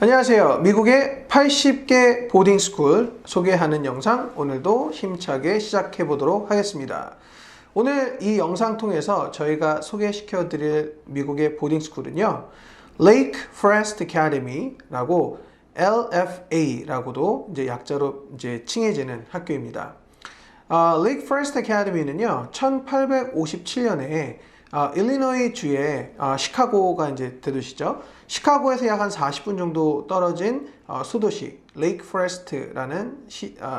안녕하세요. 미국의 80개 보딩스쿨 소개하는 영상 오늘도 힘차게 시작해 보도록 하겠습니다. 오늘 이 영상 통해서 저희가 소개시켜 드릴 미국의 보딩스쿨은요, Lake Forest Academy라고 LFA라고도 이제 약자로 이제 칭해지는 학교입니다. Lake Forest Academy는요, 1857년에 일리노이 주의 시카고가 이제 대도시죠. 시카고에서 약 한 40분 정도 떨어진 소도시 레이크 포레스트라는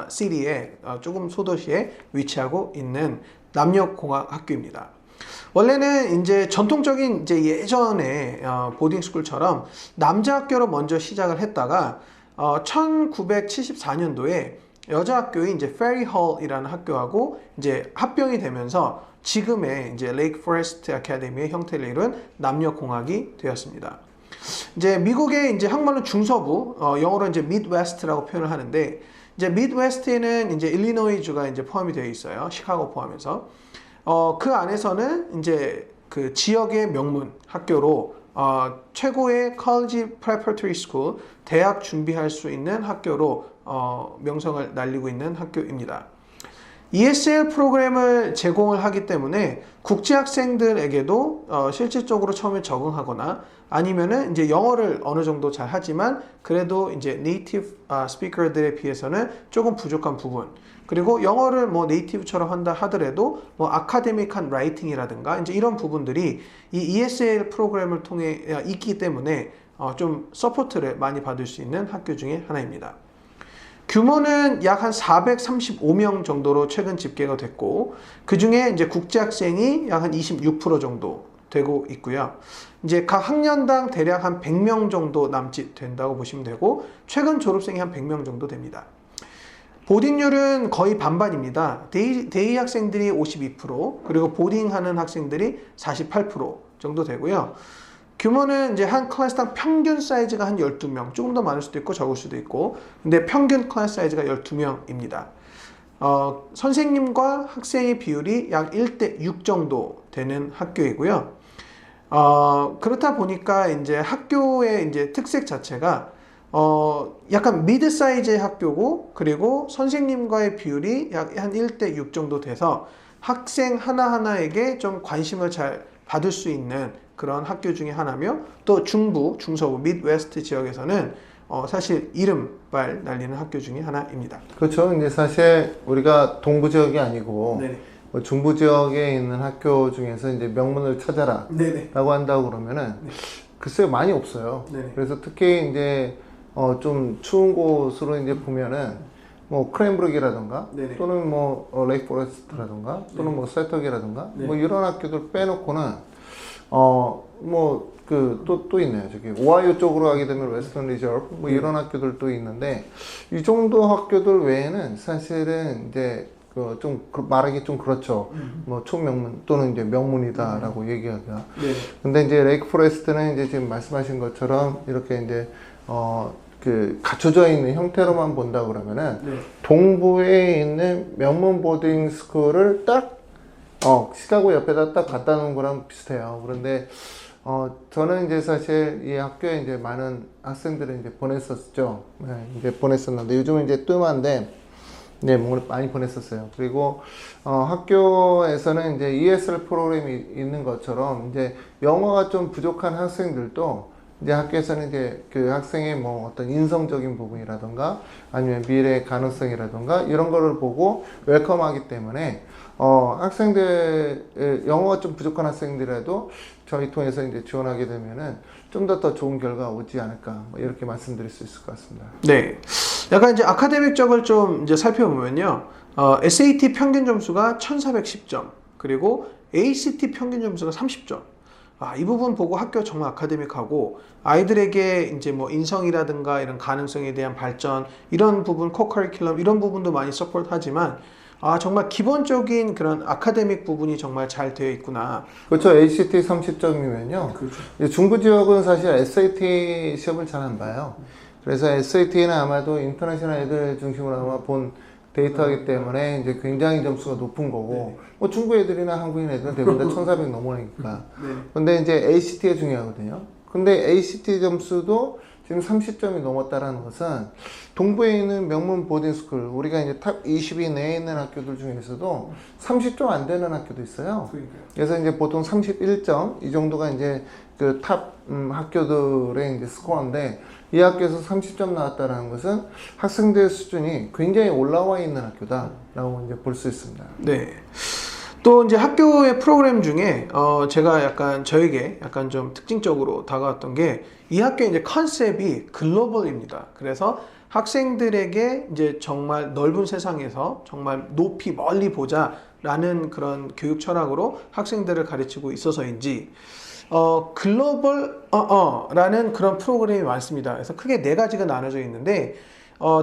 시리의 조금 소도시에 위치하고 있는 남녀공학 학교입니다. 원래는 이제 전통적인 이제 예전에 보딩스쿨처럼 남자 학교로 먼저 시작을 했다가 1974년도에 여자 학교인 이제 페리홀이라는 학교하고 이제 합병이 되면서 지금의 이제 레이크 포레스트 아카데미의 형태를 이룬 남녀공학이 되었습니다. 이제 미국의 이제 학문은 중서부, 영어로 이제 미드웨스트라고 표현을 하는데, 이제 미드웨스트에는 이제 일리노이 주가 이제 포함이 되어 있어요. 시카고 포함해서. 그 안에서는 이제 그 지역의 명문 학교로 최고의 college preparatory school, 대학 준비할 수 있는 학교로 명성을 날리고 있는 학교입니다. ESL 프로그램을 제공을 하기 때문에 국제 학생들에게도 실질적으로 처음에 적응하거나 아니면은 이제 영어를 어느 정도 잘 하지만 그래도 이제 네이티브 스피커들에 비해서는 조금 부족한 부분, 그리고 영어를 뭐 네이티브처럼 한다 하더라도 뭐 아카데믹한 라이팅이라든가 이제 이런 부분들이 이 ESL 프로그램을 통해 있기 때문에 좀 서포트를 많이 받을 수 있는 학교 중에 하나입니다. 규모는 약 한 435명 정도로 최근 집계가 됐고, 그 중에 이제 국제 학생이 약 한 26% 정도 되고 있고요. 이제 각 학년당 대략 한 100명 정도 남짓 된다고 보시면 되고, 최근 졸업생이 한 100명 정도 됩니다. 보딩률은 거의 반반입니다. 데이 학생들이 52%, 그리고 보딩하는 학생들이 48% 정도 되고요. 규모는 이제 한 클래스당 평균 사이즈가 한 12명, 조금 더 많을 수도 있고 적을 수도 있고, 근데 평균 클래스 사이즈가 12명입니다. 선생님과 학생의 비율이 약 1대6 정도 되는 학교이고요. 그렇다 보니까 이제 학교의 이제 특색 자체가 약간 미드 사이즈의 학교고, 그리고 선생님과의 비율이 약 한 1대6 정도 돼서 학생 하나하나에게 좀 관심을 잘 받을 수 있는 그런 학교 중에 하나며, 또 중부, 중서부, 미드웨스트 지역에서는 사실 이름발 날리는 학교 중에 하나입니다. 그렇죠. 이제 사실 우리가 동부 지역이 아니고 뭐 중부 지역에 있는 학교 중에서 이제 명문을 찾아라 라고 한다고 그러면은 글쎄요, 많이 없어요. 그래서 특히 이제 좀 추운 곳으로 이제 보면은 뭐 크랜브룩이라든가 또는 뭐 레이크 포레스트라든가 또는 뭐 세터기라든가 뭐 이런 학교들 빼놓고는 뭐 또 있네요. 저기 오하이오 쪽으로 가게 되면 웨스턴 리저브 뭐 이런 학교들도 있는데, 이 정도 학교들 외에는 사실은 이제 좀 말하기 좀 그렇죠. 뭐 초명문 또는 이제 명문이다라고 얘기하기가. 근데 이제 레이크 포레스트는 이제 지금 말씀하신 것처럼 이렇게 이제 갖춰져 있는 형태로만 본다 그러면은 동부에 있는 명문 보딩 스쿨을 딱 시카고 옆에다 딱 갖다 놓은 거랑 비슷해요. 그런데 저는 이제 사실 이 학교에 이제 많은 학생들을 이제 보냈었죠. 이제 보냈었는데 요즘은 이제 뜸한데, 뭔가 많이 보냈었어요. 그리고 학교에서는 이제 ESL 프로그램이 있는 것처럼 이제 영어가 좀 부족한 학생들도 이제 학교에서는 이제 그 학생의 뭐 어떤 인성적인 부분이라든가 아니면 미래의 가능성이라든가 이런 거를 보고 웰컴하기 때문에 학생들 영어가 좀 부족한 학생들이라도 저희 통해서 이제 지원하게 되면은 좀 더 좋은 결과 오지 않을까, 뭐 이렇게 말씀드릴 수 있을 것 같습니다. 네, 약간 이제 아카데믹적을 좀 이제 살펴보면요, SAT 평균 점수가 1410점, 그리고 ACT 평균 점수가 30점. 이 부분 보고 학교 정말 아카데믹하고, 아이들에게 이제 뭐 인성이라든가 이런 가능성에 대한 발전, 이런 부분, 코커리큘럼 이런 부분도 많이 서포트하지만 정말 기본적인 그런 아카데믹 부분이 정말 잘 되어 있구나. 그렇죠. ACT 30점이면요. 그렇죠. 중부 지역은 사실 SAT 시험을 잘 안 봐요. 그래서 SAT는 아마도 인터내셔널 애들 중심으로 아마 본 데이터이기 때문에 이제 굉장히 점수가 높은 거고, 뭐 중국 애들이나 한국인 애들은 대부분 다 1400 넘어가니까. 근데 이제 ACT가 중요하거든요. 근데 ACT 점수도 지금 30점이 넘었다라는 것은 동부에 있는 명문 보딩스쿨, 우리가 이제 탑 20위 내에 있는 학교들 중에서도 30점 안 되는 학교도 있어요. 그래서 이제 보통 31점 이 정도가 이제 그 탑 학교들의 이제 스코어인데, 이 학교에서 30점 나왔다라는 것은 학생들 수준이 굉장히 올라와 있는 학교다라고 이제 볼 수 있습니다. 네. 또 이제 학교의 프로그램 중에 제가 약간 저에게 약간 좀 특징적으로 다가왔던 게, 이 학교의 이제 컨셉이 글로벌입니다. 그래서 학생들에게 이제 정말 넓은 세상에서 정말 높이 멀리 보자라는 그런 교육 철학으로 학생들을 가르치고 있어서인지 라는 그런 프로그램이 많습니다. 그래서 크게 네 가지가 나눠져 있는데,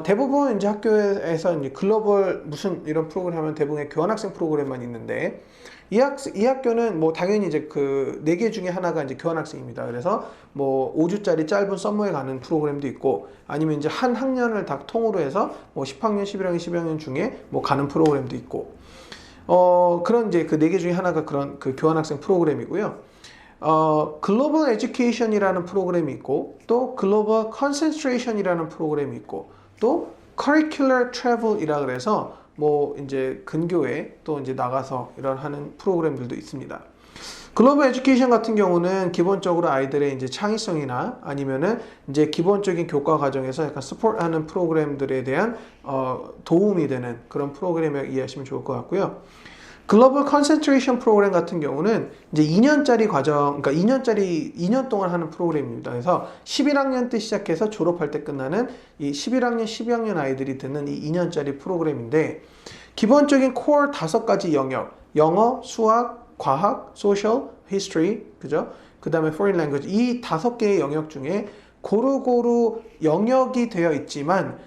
대부분 이제 학교에서 이제 글로벌 무슨 이런 프로그램 하면 대부분의 교환학생 프로그램만 있는데, 이 학교는 뭐 당연히 이제 그 네 개 중에 하나가 이제 교환학생입니다. 그래서 뭐 5주짜리 짧은 썸머에 가는 프로그램도 있고, 아니면 이제 한 학년을 다 통으로 해서 뭐 10학년, 11학년, 12학년 중에 뭐 가는 프로그램도 있고, 그런 이제 그 네 개 중에 하나가 그런 그 교환학생 프로그램이고요. 글로벌 에듀케이션이라는 프로그램이 있고, 또 글로벌 컨센트레이션이라는 프로그램이 있고, 또 커리큘러 트래블이라 그래서 뭐 이제 근교에 또 이제 나가서 이런 하는 프로그램들도 있습니다. 글로벌 에듀케이션 같은 경우는 기본적으로 아이들의 이제 창의성이나 아니면은 이제 기본적인 교과 과정에서 약간 서포트하는 프로그램들에 대한 도움이 되는 그런 프로그램을 이해하시면 좋을 것 같고요. 글로벌 컨센트레이션 프로그램 같은 경우는 이제 2년짜리 과정, 그러니까 2년 동안 하는 프로그램입니다. 그래서 11학년 때 시작해서 졸업할 때 끝나는 이 11학년, 12학년 아이들이 듣는 이 2년짜리 프로그램인데, 기본적인 코어 5가지 영역, 영어, 수학, 과학, 소셜, 히스토리, 그죠? 그 다음에 foreign language, 이 5개의 영역 중에 고루고루 영역이 되어 있지만,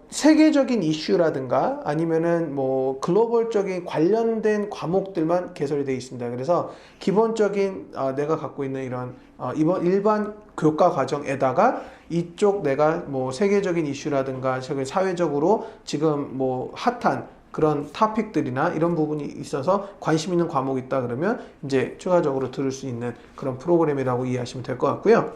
세계적인 이슈라든가 아니면은 뭐 글로벌적인 관련된 과목들만 개설이 되어 있습니다. 그래서 기본적인 내가 갖고 있는 이런 이번 일반 교과 과정에다가 이쪽 내가 뭐 세계적인 이슈라든가 사회적으로 지금 뭐 핫한 그런 토픽들이나 이런 부분이 있어서 관심 있는 과목이 있다 그러면 이제 추가적으로 들을 수 있는 그런 프로그램이라고 이해하시면 될 것 같고요.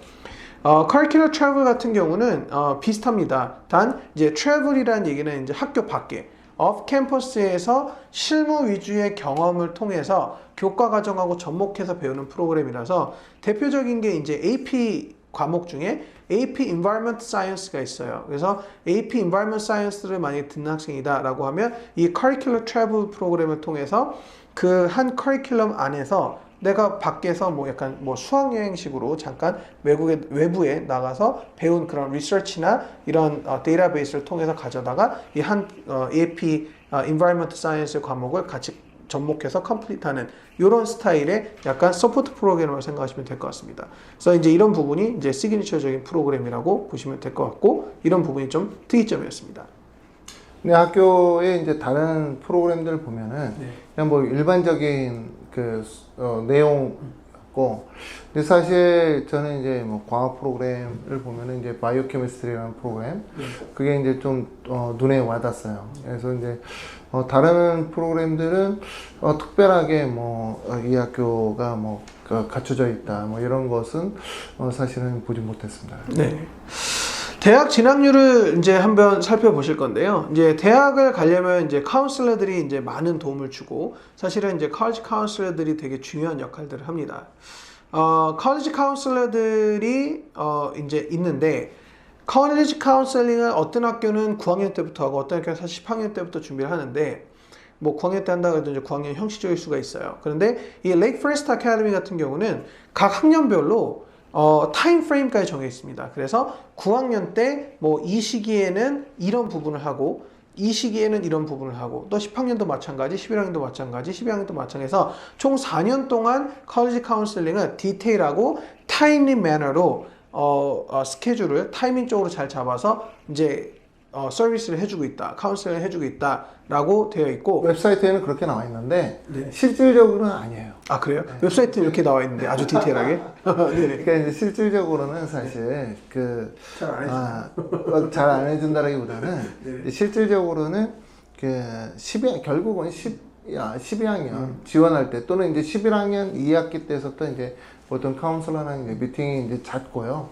curricular travel 같은 경우는 비슷합니다. 단 이제 travel이라는 얘기는 이제 학교 밖에 off 캠퍼스에서 실무 위주의 경험을 통해서 교과 과정하고 접목해서 배우는 프로그램이라서, 대표적인 게 이제 AP 과목 중에 AP Environment Science가 있어요. 그래서 AP Environment Science를 만약에 듣는 학생이다라고 하면 이 curricular travel 프로그램을 통해서 그 한 커리큘럼 안에서 내가 밖에서 뭐 약간 뭐 수학여행식으로 잠깐 외부에 나가서 배운 그런 리서치나 이런 데이터베이스를 통해서 가져다가 이 한 AP Environment Science 과목을 같이 접목해서 컴플리트하는 이런 스타일의 약간 서포트 프로그램으로 생각하시면 될 것 같습니다. 그래서 이제 이런 부분이 이제 시그니처적인 프로그램이라고 보시면 될 것 같고, 이런 부분이 좀 특이점이었습니다. 네, 학교의 이제 다른 프로그램들 보면은 네. 그냥 뭐 일반적인 그 내용이었고, 근데 사실 저는 이제 뭐 과학 프로그램을 보면은 이제 바이오케미스트리라는 프로그램, 그게 이제 좀 눈에 와닿았어요. 그래서 이제 다른 프로그램들은 특별하게 뭐 이 학교가 뭐 갖춰져 있다 뭐 이런 것은 사실은 보지 못했습니다. 네. 대학 진학률을 이제 한번 살펴보실 건데요. 이제 대학을 가려면 이제 카운슬러들이 이제 많은 도움을 주고, 사실은 이제 college 카운슬러들이 되게 중요한 역할들을 합니다. college 카운슬러들이 이제 있는데, college 카운슬링은 어떤 학교는 9학년 때부터 하고 어떤 학교는 사실 10학년 때부터 준비를 하는데, 뭐 9학년 때 한다고 해도 이제 9학년 형식적일 수가 있어요. 그런데 이 Lake Forest Academy 같은 경우는 각 학년별로 타임 프레임까지 정해 있습니다. 그래서 9학년 때 뭐 이 시기에는 이런 부분을 하고, 이 시기에는 이런 부분을 하고, 또 10학년도 마찬가지, 11학년도 마찬가지, 12학년도 마찬가지해서 총 4년 동안 컬리지 카운슬링은 디테일하고 타임리 매너로 스케줄을 타이밍적으로 잘 잡아서 이제 서비스를 해주고 있다, 카운슬링을 해주고 있다라고 되어 있고, 웹사이트에는 그렇게 나와 있는데 네. 실질적으로는 아니에요. 아 그래요? 네. 웹사이트에 이렇게 나와 있는데 아주 디테일하게. 그러니까 이제 실질적으로는 사실 잘 안 해준다라기보다는 실질적으로는 결국은 12학년 지원할 때, 또는 이제 11학년 2학기 때부터 이제 보통 카운슬러랑 이제 미팅이 이제 잦고요.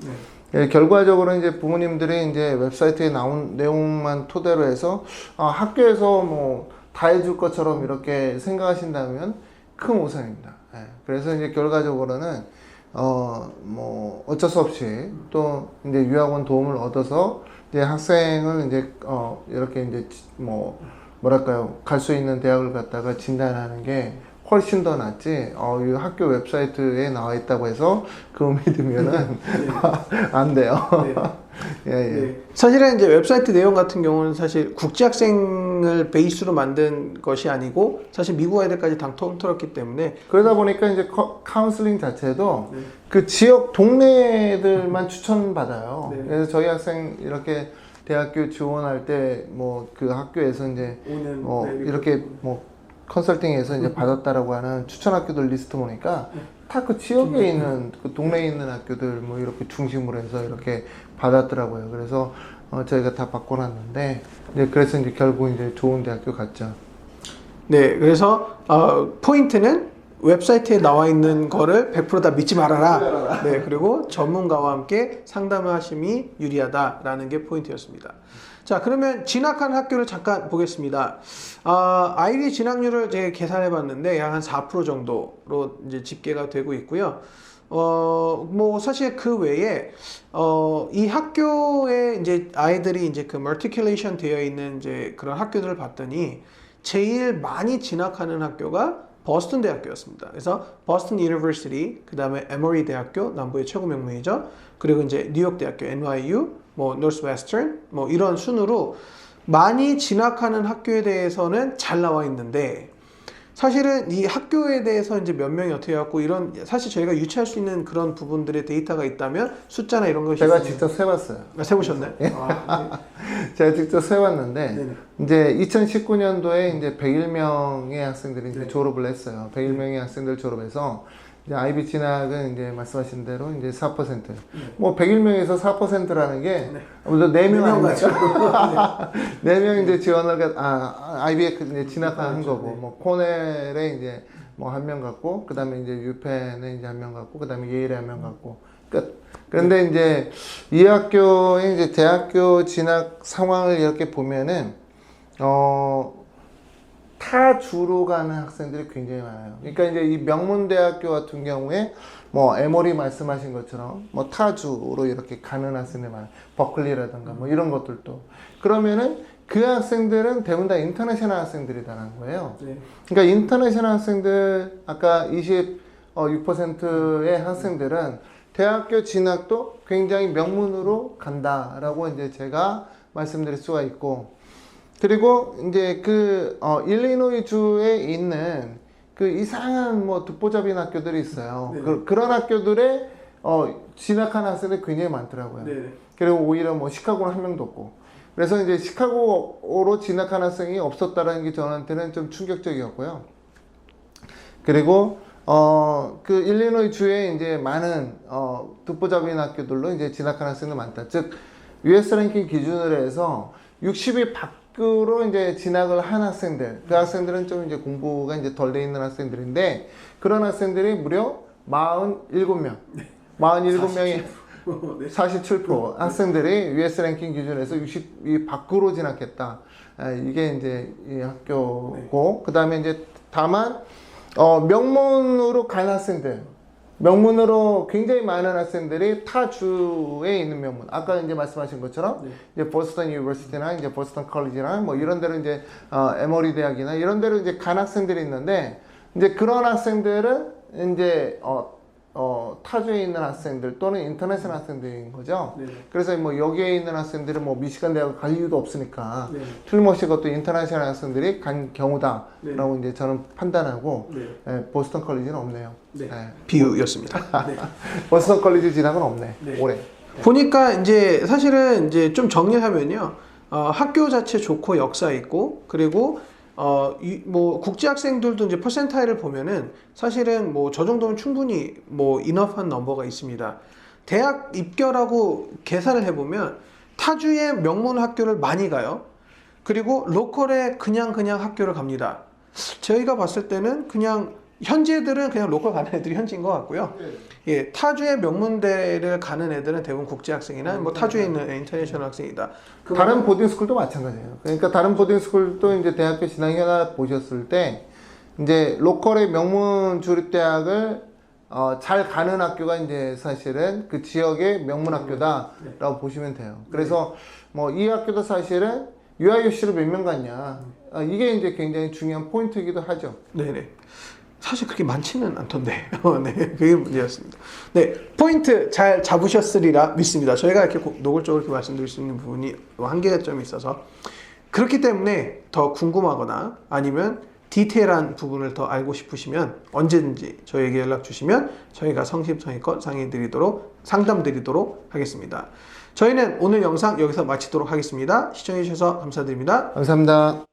결과적으로 이제 부모님들이 이제 웹사이트에 나온 내용만 토대로 해서 학교에서 뭐 다 해줄 것처럼 이렇게 생각하신다면 큰 오산입니다. 그래서 이제 결과적으로는 뭐 어쩔 수 없이 또 이제 유학원 도움을 얻어서 이제 학생을 이제 이렇게 이제 뭐 뭐랄까요, 갈 수 있는 대학을 갖다가 진단하는 게 훨씬 더 낫지. 이 학교 웹사이트에 나와 있다고 해서 그거 믿으면은 안 돼요. 예, 예. 네. 사실은 이제 웹사이트 내용 같은 경우는 사실 국제 학생을 베이스로 만든 것이 아니고 사실 미국 아이들까지 다 통틀었기 때문에 그러다 보니까 이제 카운슬링 자체도 그 지역 동네들만 추천받아요. 그래서 저희 학생 이렇게 대학교 지원할 때 뭐 그 학교에서 이제 이렇게 뭐 컨설팅에서 이제 받았다라고 하는 추천 학교들 리스트 보니까 다 그 지역에 있는 그 동네에 있는 학교들 뭐 이렇게 중심으로 해서 이렇게 받았더라고요. 그래서 저희가 다 바꿔놨는데 그래서 이제 결국 이제 좋은 대학교 갔죠. 네, 그래서 포인트는 웹사이트에 나와 있는 거를 100% 다 믿지 말아라. 네, 그리고 전문가와 함께 상담을 하심이 유리하다라는 게 포인트였습니다. 자, 그러면 진학한 학교를 잠깐 보겠습니다. 아이비 진학률을 제가 계산해 봤는데 약 한 4% 정도로 이제 집계가 되고 있고요. 뭐 사실 그 외에 이 학교에 이제 아이들이 이제 그 멀티큘레이션 되어 있는 이제 그런 학교들을 봤더니 제일 많이 진학하는 학교가 버스턴 대학교였습니다. 그래서 버스턴 유니버시티, 그 다음에 에머리 대학교, 남부의 최고 명문이죠. 그리고 이제 뉴욕 대학교, NYU, 뭐 노스웨스턴, 뭐 이런 순으로 많이 진학하는 학교에 대해서는 잘 나와 있는데 사실은 이 학교에 대해서 이제 몇 명이 어떻게 해갖고 이런 사실 저희가 유추할 수 있는 그런 부분들의 데이터가 있다면 숫자나 이런 것이 제가 직접 세봤어요. 세보셨나요? 네. 제가 직접 세봤는데 이제 2019년도에 이제 101명의 학생들이 이제 졸업을 했어요. 101명의 학생들 졸업해서 이제 아이비 진학은 이제 말씀하신 대로 이제 4%. 뭐 101명에서 4%라는 게 아무래도 4명 아니죠. 4명 이제 지원을 아이비에 이제 진학한 거고 뭐 코넬에 이제 뭐 1명 갖고 그다음에 이제 유펜에 이제 1명 갖고 그다음에 예일에 1명 갖고 끝. 그런데 이제 이 학교의 이제 대학교 진학 상황을 이렇게 보면은 타 주로 가는 학생들이 굉장히 많아요. 그러니까 이제 이 명문대학교 같은 경우에 뭐 에모리 말씀하신 것처럼 뭐 타 주로 이렇게 가는 학생들이 많아요. 버클리라든가 뭐 이런 것들도. 그러면은 그 학생들은 대부분 다 인터내셔널 학생들이라는 거예요. 그러니까 인터내셔널 학생들 아까 26%의 학생들은 대학교 진학도 굉장히 명문으로 간다라고 이제 제가 말씀드릴 수가 있고, 그리고 이제 일리노이 주에 있는 그 이상한 뭐 듣보잡인 학교들이 있어요. 그런 학교들에 진학한 학생들이 굉장히 많더라고요. 그리고 오히려 뭐 시카고는 한 명도 없고. 그래서 이제 시카고로 진학한 학생이 없었다라는 게 저한테는 좀 충격적이었고요. 그리고 그 일리노이 주에 이제 많은 듣보잡인 학교들로 이제 진학한 학생들 많다. 즉 US 랭킹 기준으로 해서 60위 밖으로 이제 진학을 한 학생들, 그 학생들은 좀 이제 공부가 이제 덜 돼 있는 학생들인데 그런 학생들이 무려 47명, 47명이 47% 학생들이 US 랭킹 기준에서 60위 밖으로 진학했다. 이게 이제 이 학교고, 그 다음에 이제 다만 명문으로 간 학생들, 명문으로 굉장히 많은 학생들이 타 주에 있는 명문. 아까 이제 말씀하신 것처럼 이제 보스턴 유니버시티나 이제 보스턴 컬리지나 뭐 이런 데로 이제 에머리 대학이나 이런 데로 이제 간 학생들이 있는데 이제 그런 학생들은 이제 타주에 있는 학생들 또는 인터내셔널 학생들인 거죠. 그래서 뭐 여기에 있는 학생들은 뭐 미시간 대학을 갈 이유도 없으니까 틀림없이 그것도 인터내셔널 학생들이 간 경우다라고 이제 저는 판단하고 보스턴 컬리지는 없네요. 비유였습니다. 보스턴 컬리지 진학은 없네. 올해. 보니까 이제 사실은 이제 좀 정리하면요, 학교 자체 좋고 역사 있고 그리고 뭐 국제 학생들도 이제 퍼센타일을 보면은 사실은 뭐 저 정도면 충분히 뭐 이너프한 넘버가 있습니다. 대학 입결하고 계산을 해보면 타주의 명문 학교를 많이 가요. 그리고 로컬에 그냥 학교를 갑니다. 저희가 봤을 때는 그냥 현지애들은 그냥 로컬 가는 애들이 현지인 것 같고요. 예, 타주의 명문대를 가는 애들은 대부분 국제 학생이나 뭐 타주에 있는 인터내셔널 학생이다. 다른 보딩스쿨도 마찬가지예요. 그러니까 다른 보딩스쿨도 이제 대학교 진학 현황 보셨을 때 이제 로컬의 명문 주립대학을 잘 가는 학교가 이제 사실은 그 지역의 명문 학교다라고 보시면 돼요. 그래서 뭐 이 학교도 사실은 UIUC로 몇 명 갔냐, 이게 이제 굉장히 중요한 포인트이기도 하죠. 네네. 사실 그렇게 많지는 않던데. 네, 그게 문제였습니다. 네, 포인트 잘 잡으셨으리라 믿습니다. 저희가 이렇게 노골적으로 이렇게 말씀드릴 수 있는 부분이 한계점이 있어서 그렇기 때문에 더 궁금하거나 아니면 디테일한 부분을 더 알고 싶으시면 언제든지 저희에게 연락 주시면 저희가 성심성의껏 상담드리도록 하겠습니다. 저희는 오늘 영상 여기서 마치도록 하겠습니다. 시청해 주셔서 감사드립니다. 감사합니다.